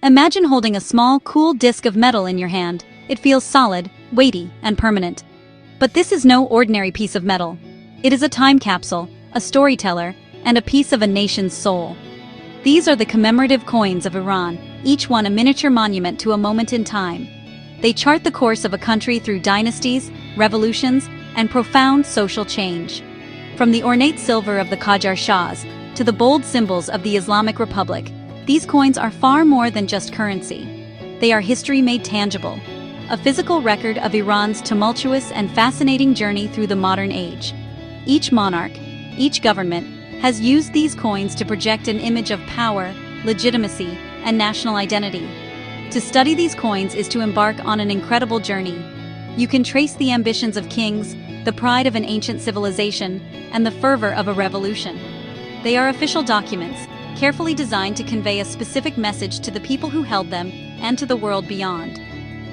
Imagine holding a small, cool disc of metal in your hand. It feels solid, weighty, and permanent. But this is no ordinary piece of metal. It is a time capsule, a storyteller, and a piece of a nation's soul. These are the commemorative coins of Iran, each one a miniature monument to a moment in time. They chart the course of a country through dynasties, revolutions, and profound social change. From the ornate silver of the Qajar Shahs to the bold symbols of the Islamic Republic, these coins are far more than just currency. They are history made tangible, a physical record of Iran's tumultuous and fascinating journey through the modern age. Each monarch, each government, has used these coins to project an image of power, legitimacy, and national identity. To study these coins is to embark on an incredible journey. You can trace the ambitions of kings, the pride of an ancient civilization, and the fervor of a revolution. They are official documents, carefully designed to convey a specific message to the people who held them and to the world beyond.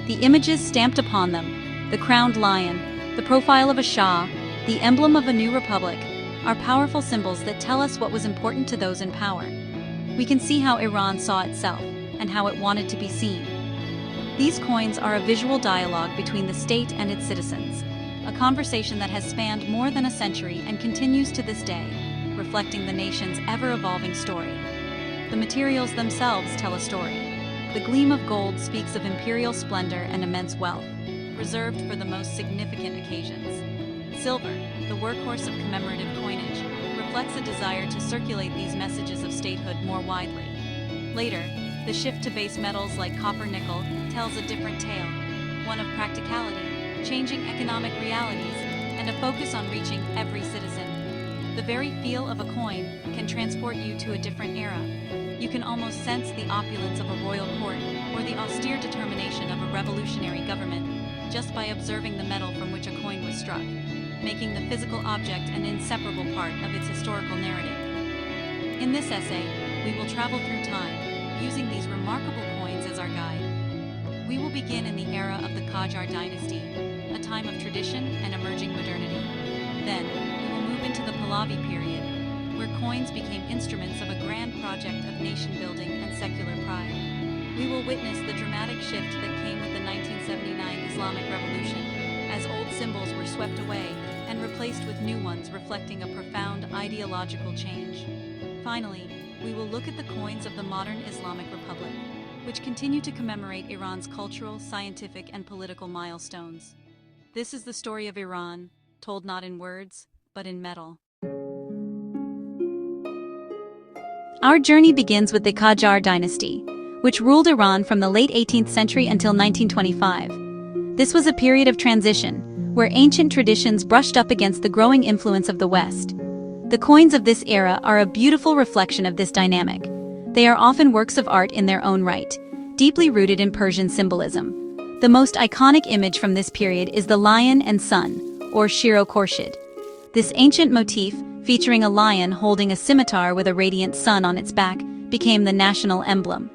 The images stamped upon them, the crowned lion, the profile of a Shah, the emblem of a new republic, are powerful symbols that tell us what was important to those in power. We can see how Iran saw itself and how it wanted to be seen. These coins are a visual dialogue between the state and its citizens, a conversation that has spanned more than a century and continues to this day, reflecting the nation's ever-evolving story. The materials themselves tell a story. The gleam of gold speaks of imperial splendor and immense wealth, reserved for the most significant occasions. Silver, the workhorse of commemorative coinage, reflects a desire to circulate these messages of statehood more widely. Later, the shift to base metals like copper-nickel tells a different tale, one of practicality, changing economic realities, and a focus on reaching every citizen. The very feel of a coin can transport you to a different era. You can almost sense the opulence of a royal court or the austere determination of a revolutionary government just by observing the metal from which a coin was struck, making the physical object an inseparable part of its historical narrative. In this essay, we will travel through time, using these remarkable coins as our guide. We will begin in the era of the Qajar dynasty, a time of tradition and emerging modernity. Then, we will move into the Pahlavi period, where coins became instruments of a grand project of nation-building and secular pride. We will witness the dramatic shift that came with the 1979 Islamic Revolution, as old symbols were swept away and replaced with new ones reflecting a profound ideological change. Finally, we will look at the coins of the modern Islamic Republic, which continue to commemorate Iran's cultural, scientific, and political milestones. This is the story of Iran, told not in words, but in metal. Our journey begins with the Qajar dynasty, which ruled Iran from the late 18th century until 1925. This was a period of transition, where ancient traditions brushed up against the growing influence of the West. The coins of this era are a beautiful reflection of this dynamic. They are often works of art in their own right, deeply rooted in Persian symbolism. The most iconic image from this period is the lion and sun, or Shiro Khorshid. This ancient motif, featuring a lion holding a scimitar with a radiant sun on its back, became the national emblem.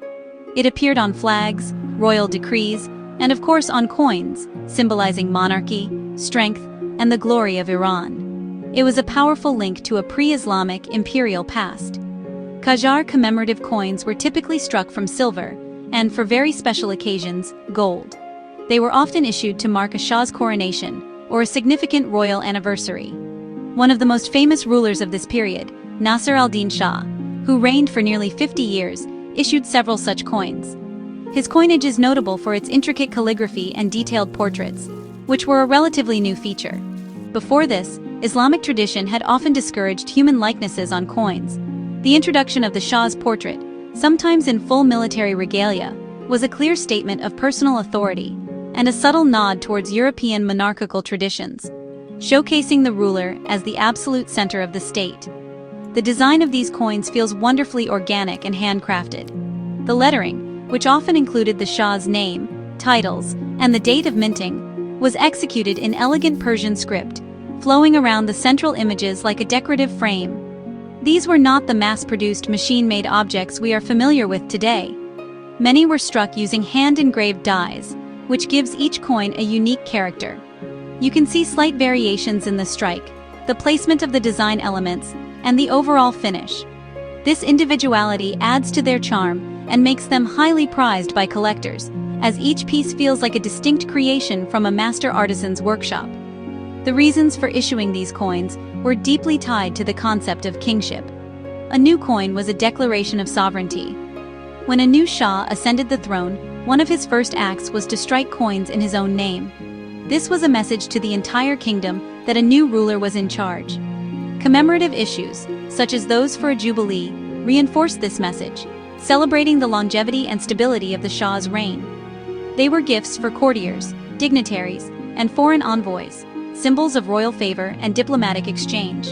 It appeared on flags, royal decrees, and of course on coins, symbolizing monarchy, strength, and the glory of Iran. It was a powerful link to a pre-Islamic imperial past. Qajar commemorative coins were typically struck from silver, and for very special occasions, gold. They were often issued to mark a Shah's coronation or a significant royal anniversary. One of the most famous rulers of this period, Nasser al-Din Shah, who reigned for nearly 50 years, issued several such coins. His coinage is notable for its intricate calligraphy and detailed portraits, which were a relatively new feature. Before this, Islamic tradition had often discouraged human likenesses on coins. The introduction of the Shah's portrait, sometimes in full military regalia, was a clear statement of personal authority and a subtle nod towards European monarchical traditions, showcasing the ruler as the absolute center of the state. The design of these coins feels wonderfully organic and handcrafted. The lettering, which often included the Shah's name, titles, and the date of minting, was executed in elegant Persian script, flowing around the central images like a decorative frame. These were not the mass-produced machine-made objects we are familiar with today. Many were struck using hand-engraved dies, which gives each coin a unique character. You can see slight variations in the strike, the placement of the design elements, and the overall finish. This individuality adds to their charm and makes them highly prized by collectors, as each piece feels like a distinct creation from a master artisan's workshop. The reasons for issuing these coins were deeply tied to the concept of kingship. A new coin was a declaration of sovereignty. When a new Shah ascended the throne, one of his first acts was to strike coins in his own name. This was a message to the entire kingdom that a new ruler was in charge. Commemorative issues, such as those for a jubilee, reinforced this message, celebrating the longevity and stability of the Shah's reign. They were gifts for courtiers, dignitaries, and foreign envoys, symbols of royal favor and diplomatic exchange.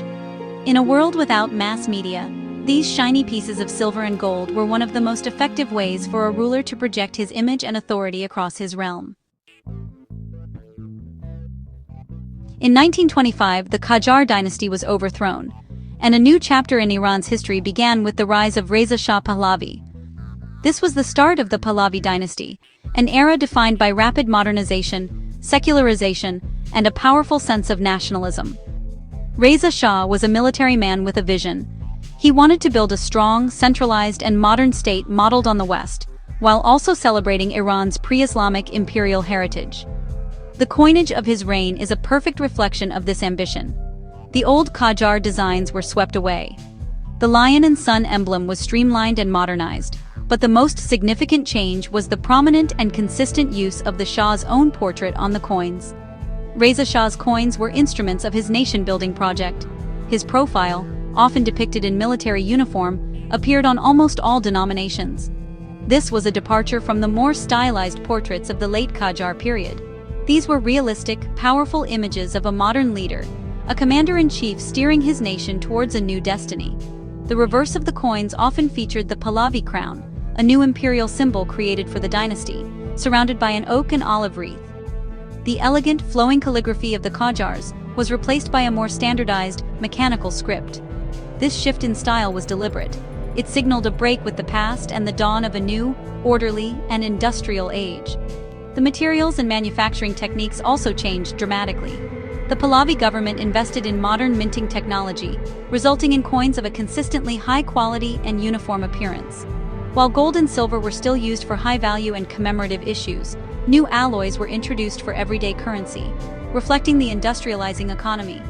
In a world without mass media, these shiny pieces of silver and gold were one of the most effective ways for a ruler to project his image and authority across his realm. In 1925, the Qajar dynasty was overthrown, and a new chapter in Iran's history began with the rise of Reza Shah Pahlavi. This was the start of the Pahlavi dynasty, an era defined by rapid modernization, secularization, and a powerful sense of nationalism. Reza Shah was a military man with a vision. He wanted to build a strong, centralized, and modern state modeled on the West, while also celebrating Iran's pre-Islamic imperial heritage. The coinage of his reign is a perfect reflection of this ambition. The old Qajar designs were swept away. The lion and sun emblem was streamlined and modernized, but the most significant change was the prominent and consistent use of the Shah's own portrait on the coins. Reza Shah's coins were instruments of his nation-building project. His profile, often depicted in military uniform, appeared on almost all denominations. This was a departure from the more stylized portraits of the late Qajar period. These were realistic, powerful images of a modern leader, a commander-in-chief steering his nation towards a new destiny. The reverse of the coins often featured the Pahlavi crown, a new imperial symbol created for the dynasty, surrounded by an oak and olive wreath. The elegant, flowing calligraphy of the Qajars was replaced by a more standardized, mechanical script. This shift in style was deliberate. It signaled a break with the past and the dawn of a new, orderly, and industrial age. The materials and manufacturing techniques also changed dramatically. The Pahlavi government invested in modern minting technology, resulting in coins of a consistently high quality and uniform appearance. While gold and silver were still used for high-value and commemorative issues, new alloys were introduced for everyday currency, reflecting the industrializing economy.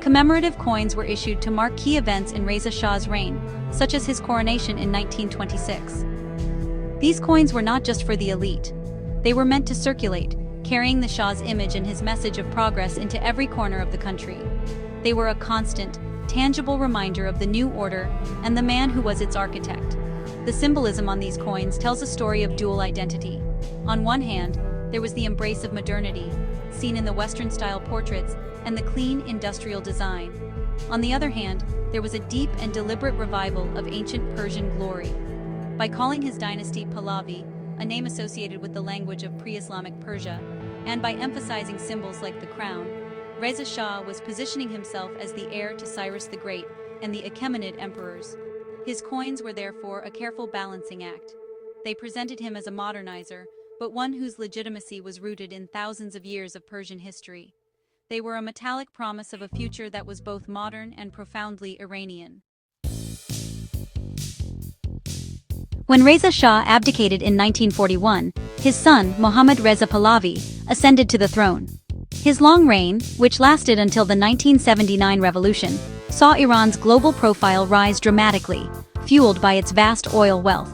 Commemorative coins were issued to mark key events in Reza Shah's reign, such as his coronation in 1926. These coins were not just for the elite. They were meant to circulate, carrying the Shah's image and his message of progress into every corner of the country. They were a constant, tangible reminder of the new order and the man who was its architect. The symbolism on these coins tells a story of dual identity. On one hand, there was the embrace of modernity, seen in the Western-style portraits and the clean industrial design. On the other hand, there was a deep and deliberate revival of ancient Persian glory. By calling his dynasty Pahlavi, a name associated with the language of pre-Islamic Persia, and by emphasizing symbols like the crown, Reza Shah was positioning himself as the heir to Cyrus the Great and the Achaemenid emperors. His coins were therefore a careful balancing act. They presented him as a modernizer, but one whose legitimacy was rooted in thousands of years of Persian history. They were a metallic promise of a future that was both modern and profoundly Iranian. When Reza Shah abdicated in 1941, his son, Mohammad Reza Pahlavi, ascended to the throne. His long reign, which lasted until the 1979 revolution, saw Iran's global profile rise dramatically, fueled by its vast oil wealth.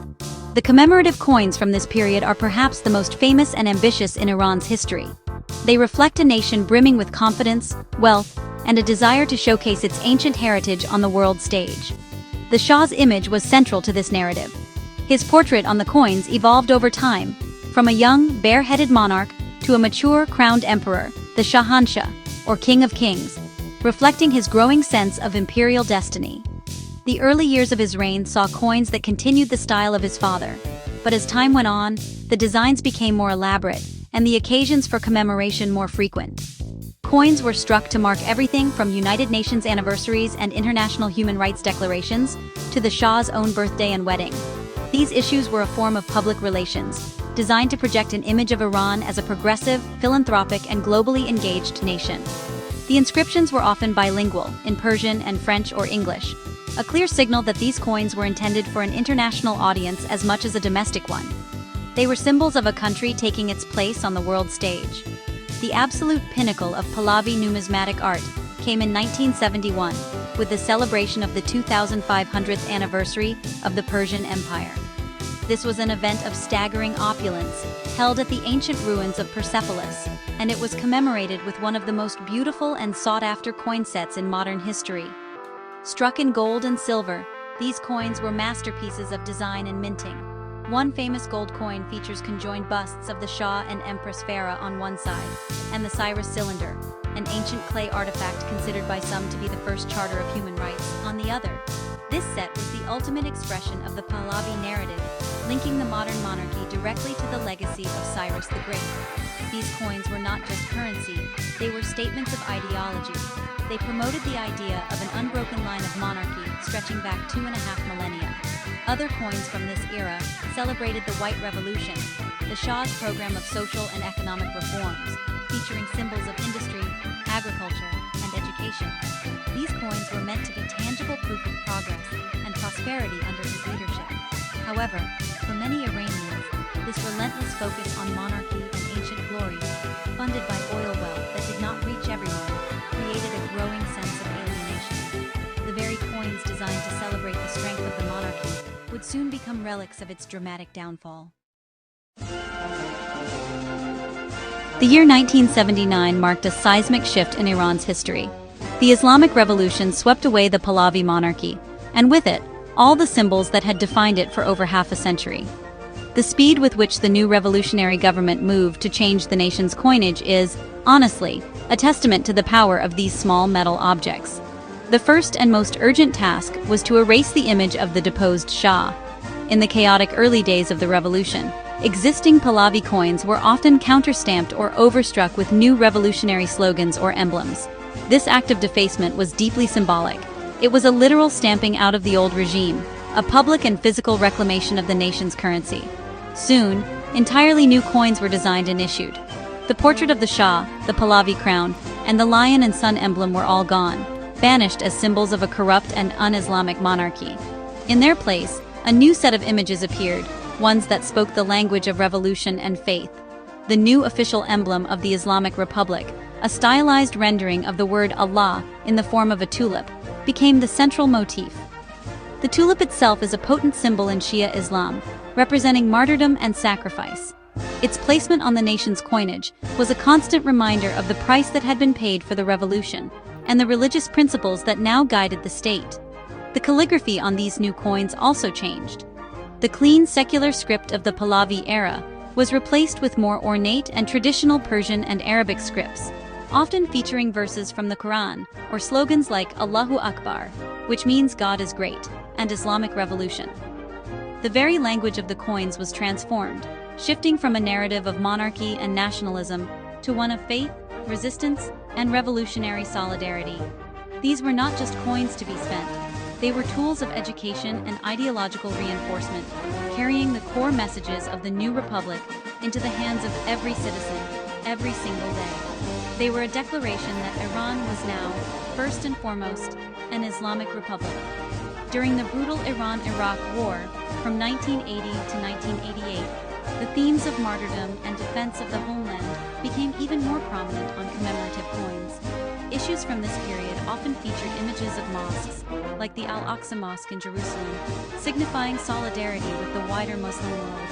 The commemorative coins from this period are perhaps the most famous and ambitious in Iran's history. They reflect a nation brimming with confidence, wealth, and a desire to showcase its ancient heritage on the world stage. The Shah's image was central to this narrative. His portrait on the coins evolved over time, from a young, bare-headed monarch to a mature, crowned emperor, the Shahanshah, or King of Kings, reflecting his growing sense of imperial destiny. The early years of his reign saw coins that continued the style of his father, but as time went on, the designs became more elaborate, and the occasions for commemoration more frequent. Coins were struck to mark everything from United Nations anniversaries and international human rights declarations to the Shah's own birthday and wedding. These issues were a form of public relations, designed to project an image of Iran as a progressive, philanthropic, and globally engaged nation. The inscriptions were often bilingual, in Persian and French or English, a clear signal that these coins were intended for an international audience as much as a domestic one. They were symbols of a country taking its place on the world stage. The absolute pinnacle of Pahlavi numismatic art came in 1971, with the celebration of the 2500th anniversary of the Persian Empire. This was an event of staggering opulence, held at the ancient ruins of Persepolis, and it was commemorated with one of the most beautiful and sought-after coin sets in modern history. Struck in gold and silver, these coins were masterpieces of design and minting. One famous gold coin features conjoined busts of the Shah and Empress Farah on one side, and the Cyrus cylinder, an ancient clay artifact considered by some to be the first charter of human rights, on the other. This set was the ultimate expression of the Pahlavi narrative, linking the modern monarchy directly to the legacy of Cyrus the Great. These coins were not just currency, they were statements of ideology. They promoted the idea of an unbroken line of monarchy stretching back 2.5 millennia. Other coins from this era celebrated the White Revolution, the Shah's program of social and economic reforms, featuring symbols of industry, agriculture, and education. These coins were meant to be tangible proof of progress and prosperity under his leadership. However, for many Iranians, this relentless focus on monarchy and ancient glories, funded by oil wealth that did not reach everyone, created a growing sense of alienation. The very coins designed to celebrate the strength of the monarchy would soon become relics of its dramatic downfall. The year 1979 marked a seismic shift in Iran's history. The Islamic Revolution swept away the Pahlavi monarchy, and with it, all the symbols that had defined it for over half a century. The speed with which the new revolutionary government moved to change the nation's coinage is, honestly, a testament to the power of these small metal objects. The first and most urgent task was to erase the image of the deposed Shah. In the chaotic early days of the revolution, existing Pahlavi coins were often counterstamped or overstruck with new revolutionary slogans or emblems. This act of defacement was deeply symbolic. It was a literal stamping out of the old regime, a public and physical reclamation of the nation's currency. Soon, entirely new coins were designed and issued. The portrait of the Shah, the Pahlavi crown, and the lion and sun emblem were all gone, banished as symbols of a corrupt and un-Islamic monarchy. In their place, a new set of images appeared, ones that spoke the language of revolution and faith. The new official emblem of the Islamic Republic, a stylized rendering of the word Allah in the form of a tulip, became the central motif. The tulip itself is a potent symbol in Shia Islam, representing martyrdom and sacrifice. Its placement on the nation's coinage was a constant reminder of the price that had been paid for the revolution, and the religious principles that now guided the state. The calligraphy on these new coins also changed. The clean secular script of the Pahlavi era was replaced with more ornate and traditional Persian and Arabic scripts, often featuring verses from the Quran or slogans like Allahu Akbar, which means God is great, and Islamic Revolution. The very language of the coins was transformed, shifting from a narrative of monarchy and nationalism to one of faith, resistance, and revolutionary solidarity. These were not just coins to be spent, they were tools of education and ideological reinforcement, carrying the core messages of the new republic into the hands of every citizen, every single day. They were a declaration that Iran was now, first and foremost, an Islamic Republic. During the brutal Iran-Iraq War, from 1980 to 1988, the themes of martyrdom and defense of the homeland became even more prominent on commemorative coins. Issues from this period often featured images of mosques, like the Al-Aqsa Mosque in Jerusalem, signifying solidarity with the wider Muslim world,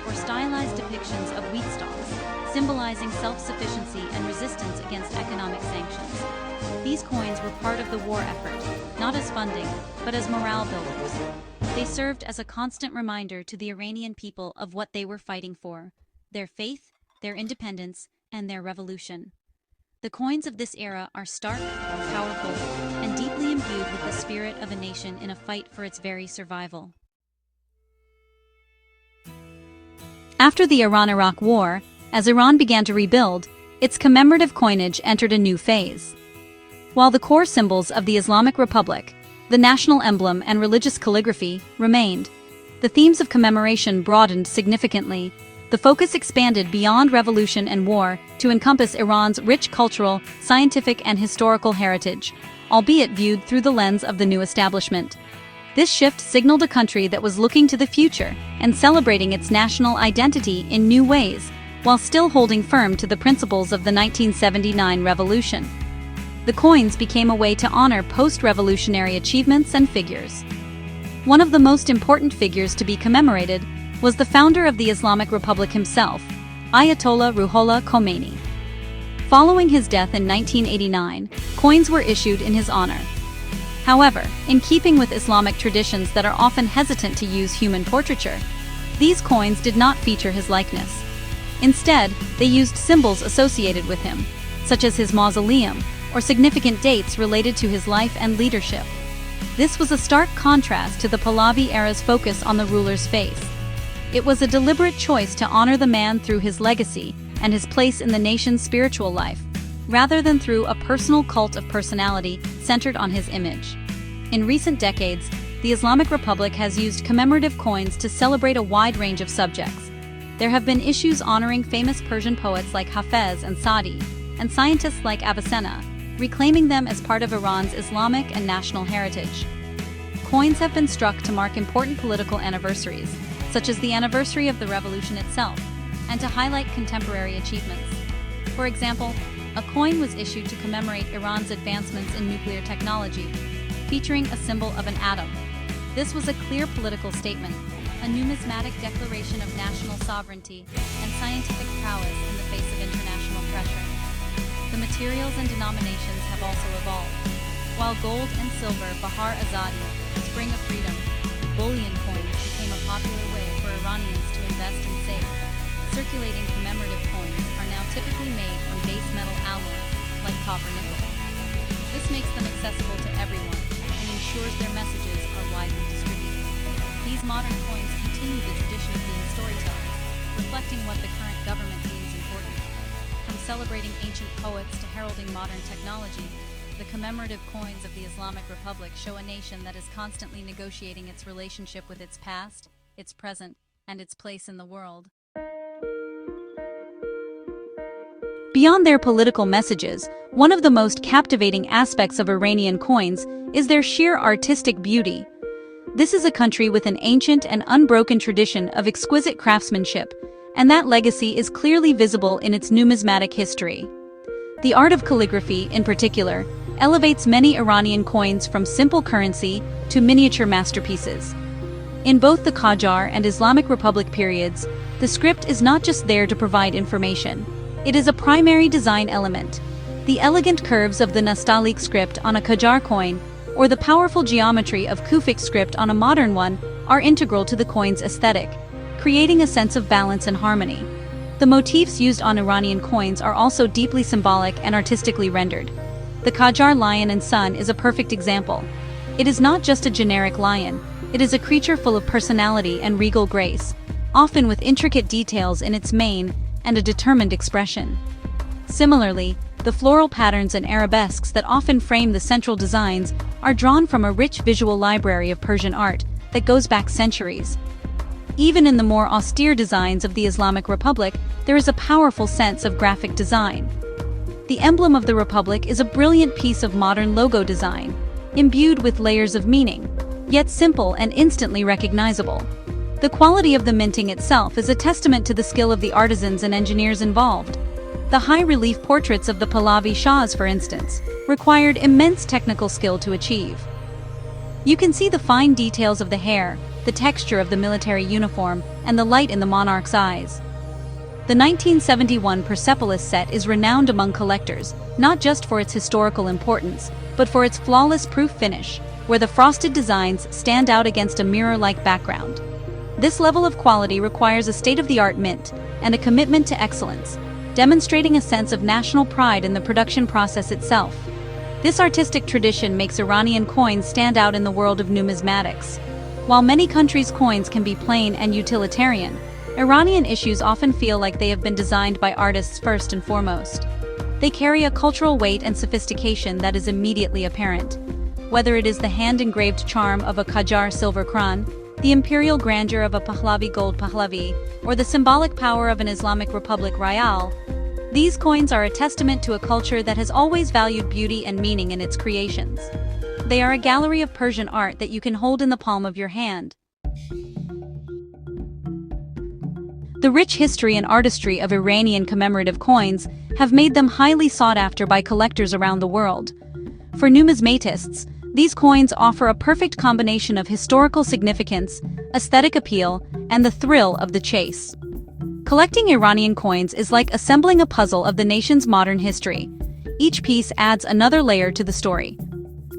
or stylized depictions of wheat stalks, symbolizing self-sufficiency and resistance against economic sanctions. These coins were part of the war effort, not as funding, but as morale builders. They served as a constant reminder to the Iranian people of what they were fighting for: their faith, their independence, and their revolution. The coins of this era are stark, powerful, and deeply imbued with the spirit of a nation in a fight for its very survival. After the Iran-Iraq War, as Iran began to rebuild, its commemorative coinage entered a new phase. While the core symbols of the Islamic Republic, the national emblem and religious calligraphy, remained, the themes of commemoration broadened significantly. The focus expanded beyond revolution and war to encompass Iran's rich cultural, scientific, and historical heritage, albeit viewed through the lens of the new establishment. This shift signaled a country that was looking to the future and celebrating its national identity in new ways, while still holding firm to the principles of the 1979 revolution. The coins became a way to honor post-revolutionary achievements and figures. One of the most important figures to be commemorated was the founder of the Islamic Republic himself, Ayatollah Ruhollah Khomeini. Following his death in 1989, coins were issued in his honor. However, in keeping with Islamic traditions that are often hesitant to use human portraiture, these coins did not feature his likeness. Instead, they used symbols associated with him, such as his mausoleum, or significant dates related to his life and leadership. This was a stark contrast to the Pahlavi era's focus on the ruler's face. It was a deliberate choice to honor the man through his legacy and his place in the nation's spiritual life, rather than through a personal cult of personality centered on his image. In recent decades, the Islamic Republic has used commemorative coins to celebrate a wide range of subjects. There have been issues honoring famous Persian poets like Hafez and Saadi, and scientists like Avicenna, reclaiming them as part of Iran's Islamic and national heritage. Coins have been struck to mark important political anniversaries, such as the anniversary of the revolution itself, and to highlight contemporary achievements. For example, a coin was issued to commemorate Iran's advancements in nuclear technology, featuring a symbol of an atom. This was a clear political statement, a numismatic declaration of national sovereignty and scientific prowess in the face of international pressure. The materials and denominations have also evolved. While gold and silver, Bahar Azadi, spring of freedom, bullion coins became a popular way for Iranians to invest and save. Circulating commemorative coins are now typically made from base metal alloys, like copper nickel. This makes them accessible to everyone and ensures their messages are widely distributed. These modern coins continue the tradition of being storytellers, reflecting what the current government deems important. From celebrating ancient poets to heralding modern technology, the commemorative coins of the Islamic Republic show a nation that is constantly negotiating its relationship with its past, its present, and its place in the world. Beyond their political messages, one of the most captivating aspects of Iranian coins is their sheer artistic beauty. This is a country with an ancient and unbroken tradition of exquisite craftsmanship, and that legacy is clearly visible in its numismatic history. The art of calligraphy, in particular, elevates many Iranian coins from simple currency to miniature masterpieces. In both the Qajar and Islamic Republic periods, the script is not just there to provide information. It is a primary design element. The elegant curves of the Nastaliq script on a Qajar coin, or the powerful geometry of Kufic script on a modern one, are integral to the coin's aesthetic, creating a sense of balance and harmony. The motifs used on Iranian coins are also deeply symbolic and artistically rendered. The Qajar lion and sun is a perfect example. It is not just a generic lion, it is a creature full of personality and regal grace, often with intricate details in its mane and a determined expression. Similarly, the floral patterns and arabesques that often frame the central designs are drawn from a rich visual library of Persian art that goes back centuries. Even in the more austere designs of the Islamic Republic, there is a powerful sense of graphic design. The emblem of the Republic is a brilliant piece of modern logo design, imbued with layers of meaning, yet simple and instantly recognizable. The quality of the minting itself is a testament to the skill of the artisans and engineers involved. The high-relief portraits of the Pahlavi Shahs, for instance, required immense technical skill to achieve. You can see the fine details of the hair, the texture of the military uniform, and the light in the monarch's eyes. The 1971 Persepolis set is renowned among collectors, not just for its historical importance, but for its flawless proof finish, where the frosted designs stand out against a mirror-like background. This level of quality requires a state-of-the-art mint and a commitment to excellence, demonstrating a sense of national pride in the production process itself. This artistic tradition makes Iranian coins stand out in the world of numismatics. While many countries' coins can be plain and utilitarian, Iranian issues often feel like they have been designed by artists first and foremost. They carry a cultural weight and sophistication that is immediately apparent. Whether it is the hand-engraved charm of a Qajar silver kran, the imperial grandeur of a Pahlavi gold Pahlavi, or the symbolic power of an Islamic Republic Rayal, these coins are a testament to a culture that has always valued beauty and meaning in its creations. They are a gallery of Persian art that you can hold in the palm of your hand. The rich history and artistry of Iranian commemorative coins have made them highly sought after by collectors around the world. For numismatists, these coins offer a perfect combination of historical significance, aesthetic appeal, and the thrill of the chase. Collecting Iranian coins is like assembling a puzzle of the nation's modern history. Each piece adds another layer to the story.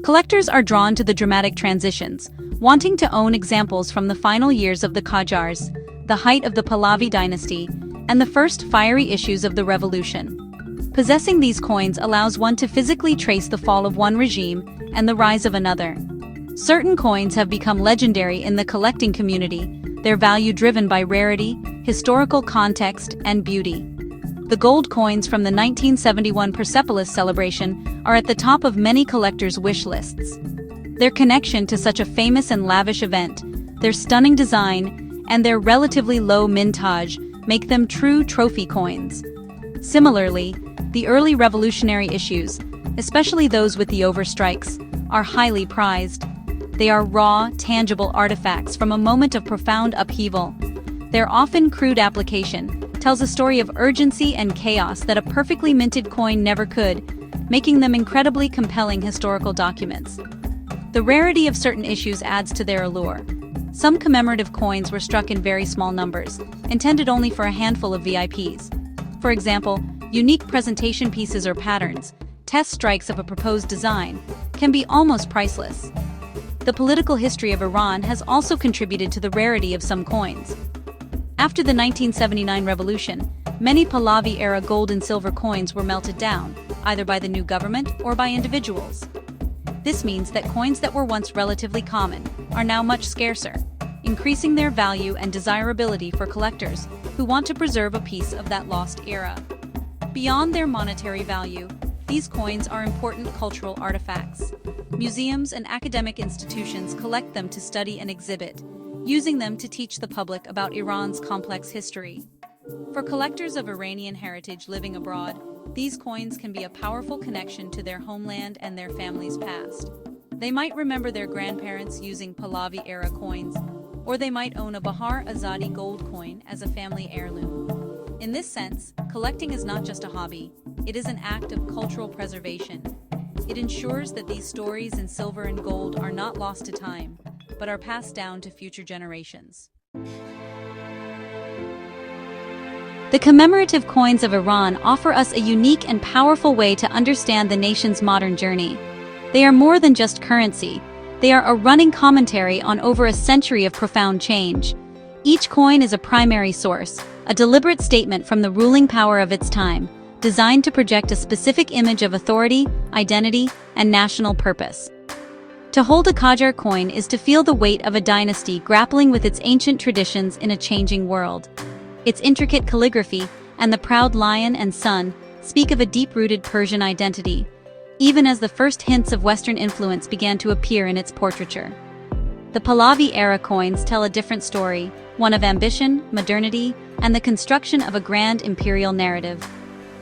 Collectors are drawn to the dramatic transitions, wanting to own examples from the final years of the Qajars, the height of the Pahlavi dynasty, and the first fiery issues of the revolution. Possessing these coins allows one to physically trace the fall of one regime and the rise of another. Certain coins have become legendary in the collecting community, their value driven by rarity, historical context, and beauty. The gold coins from the 1971 Persepolis celebration are at the top of many collectors' wish lists. Their connection to such a famous and lavish event, their stunning design, and their relatively low mintage make them true trophy coins. Similarly, the early revolutionary issues, especially those with the overstrikes, are highly prized. They are raw, tangible artifacts from a moment of profound upheaval. Their often crude application tells a story of urgency and chaos that a perfectly minted coin never could, making them incredibly compelling historical documents. The rarity of certain issues adds to their allure. Some commemorative coins were struck in very small numbers, intended only for a handful of VIPs. For example, unique presentation pieces or patterns, test strikes of a proposed design, can be almost priceless. The political history of Iran has also contributed to the rarity of some coins. After the 1979 revolution, many Pahlavi-era gold and silver coins were melted down, either by the new government or by individuals. This means that coins that were once relatively common are now much scarcer, increasing their value and desirability for collectors who want to preserve a piece of that lost era. Beyond their monetary value, these coins are important cultural artifacts. Museums and academic institutions collect them to study and exhibit, using them to teach the public about Iran's complex history. For collectors of Iranian heritage living abroad, these coins can be a powerful connection to their homeland and their family's past. They might remember their grandparents using Pahlavi-era coins, or they might own a Bahar Azadi gold coin as a family heirloom. In this sense, collecting is not just a hobby, it is an act of cultural preservation. It ensures that these stories in silver and gold are not lost to time, but are passed down to future generations. The commemorative coins of Iran offer us a unique and powerful way to understand the nation's modern journey. They are more than just currency. They are a running commentary on over a century of profound change. Each coin is a primary source, a deliberate statement from the ruling power of its time, designed to project a specific image of authority, identity, and national purpose. To hold a Qajar coin is to feel the weight of a dynasty grappling with its ancient traditions in a changing world. Its intricate calligraphy and the proud lion and sun speak of a deep-rooted Persian identity, even as the first hints of Western influence began to appear in its portraiture. The Pahlavi-era coins tell a different story, one of ambition, modernity, and the construction of a grand imperial narrative.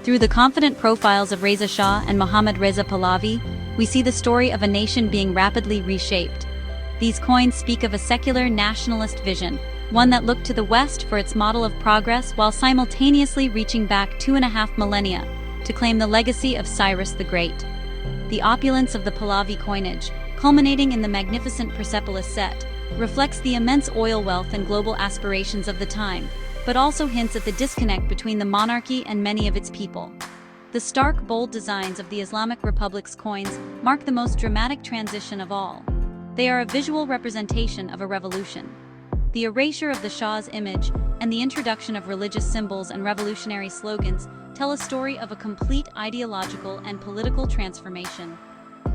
Through the confident profiles of Reza Shah and Mohammad Reza Pahlavi, we see the story of a nation being rapidly reshaped. These coins speak of a secular nationalist vision, one that looked to the West for its model of progress while simultaneously reaching back 2.5 millennia to claim the legacy of Cyrus the Great. The opulence of the Pahlavi coinage, culminating in the magnificent Persepolis set, reflects the immense oil wealth and global aspirations of the time, but also hints at the disconnect between the monarchy and many of its people. The stark, bold designs of the Islamic Republic's coins mark the most dramatic transition of all. They are a visual representation of a revolution. The erasure of the Shah's image and the introduction of religious symbols and revolutionary slogans tell a story of a complete ideological and political transformation.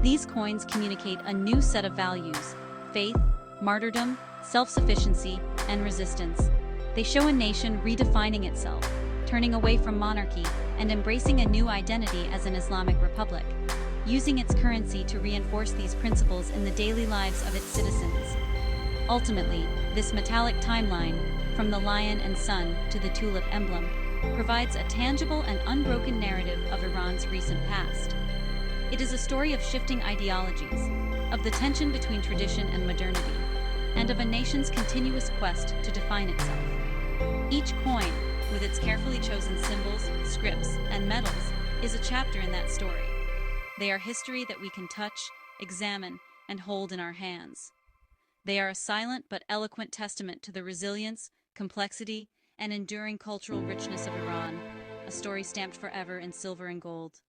These coins communicate a new set of values: faith, martyrdom, self-sufficiency, and resistance. They show a nation redefining itself, turning away from monarchy and embracing a new identity as an Islamic Republic, using its currency to reinforce these principles in the daily lives of its citizens. Ultimately, this metallic timeline, from the lion and sun to the tulip emblem, provides a tangible and unbroken narrative of Iran's recent past. It is a story of shifting ideologies, of the tension between tradition and modernity, and of a nation's continuous quest to define itself. Each coin, with its carefully chosen symbols, scripts, and metals, is a chapter in that story. They are history that we can touch, examine, and hold in our hands. They are a silent but eloquent testament to the resilience, complexity, and enduring cultural richness of Iran, a story stamped forever in silver and gold.